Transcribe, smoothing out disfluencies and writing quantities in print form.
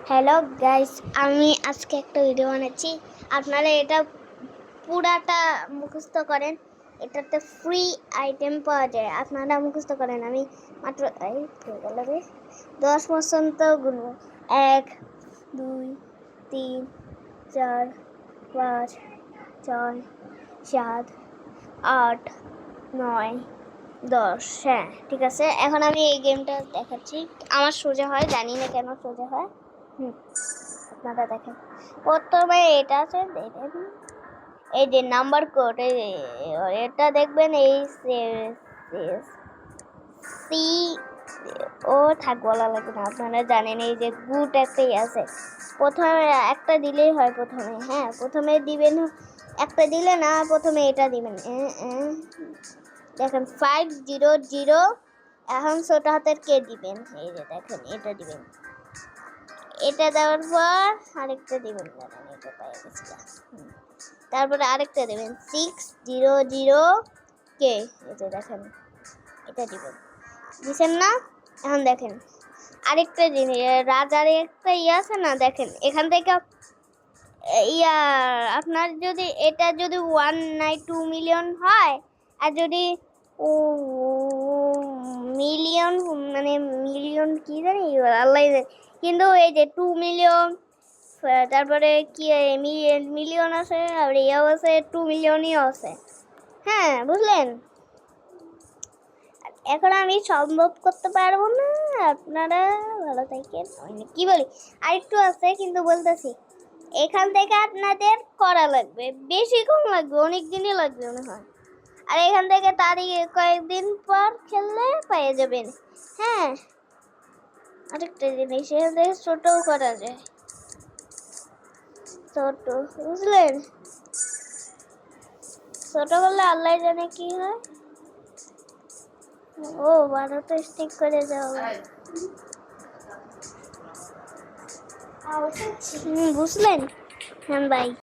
Hello guys, আমি আজকে একটা ভিডিও বানাচ্ছি। আপনারা এটা পুরাটা মুখস্থ করেন। এটাতে ফ্রি আইটেম পাওয়া যায়, আপনারা মুখস্থ করেন। আমি মাত্র 10 পর্যন্ত গুনব। 1 2 3 4 5 6 7 8 9 10। হ্যাঁ, ঠিক আছে। এখন আমি এই গেমটা দেখাচ্ছি। আমার সোজা হয়, জানি না কেন সোজা হয়। আপনারা দেখেন, প্রথমে এটা আছে, দেখেন এই যে নাম্বার কোড, এটা দেখবেন এই সি ও থাক, বলা লাগবে না, আপনারা জানেন। এই যে গুড একটাই আছে, প্রথমে একটা দিলেই হয়। প্রথমে দিবেন, একটা দিলে না, প্রথমে এটা দিবেন। দেখেন 500। এখন ছোট হাতের কে দিবেন, এই যে দেখেন এটা দিবেন। এটা দেওয়ার পর আরেকটা দিবেন, এটা পাই গেছিলাম। তারপরে আরেকটা দেবেন 600 কে, এই যে দেখেন এটা দিবেন। দিছেন না? এখন দেখেন আরেকটা জিনিস, রাজার একটা আছে না, দেখেন এখান থেকে আপনার যদি এটা যদি 192 মিলিয়ন হয়, আর যদি মিলিয়ন মানে মিলিয়ন কি জানি আল্লাহ, কিন্তু এই যে 2 মিলিয়ন, তারপরে কি মিলিয়ন আছে, আর ইয়াও আছে, 2 মিলিয়নই আছে। হ্যাঁ, বুঝলেন? এখন আমি সম্ভব করতে পারবো না, আপনারা ভালো থাকেন। কি বলি, আরেকটু আছে কিন্তু বলতেছি। এখান থেকে আপনাদের করা লাগবে, বেশিক্ষণ লাগবে, অনেক দিনই লাগবে মনে হয়। আর এখান থেকে তারিখ কয়েকদিন পর খেললে পেয়ে যাবেন। হ্যাঁ, আরেকটা জিনিস, এখান থেকে ছোটও করা যায়, ছোট, বুঝলেন? ছোট করলে আল্লাহ জানে কি হয়। ও 12টা স্টিক করে যাওয়া, বুঝলেন? হ্যাঁ, বাই।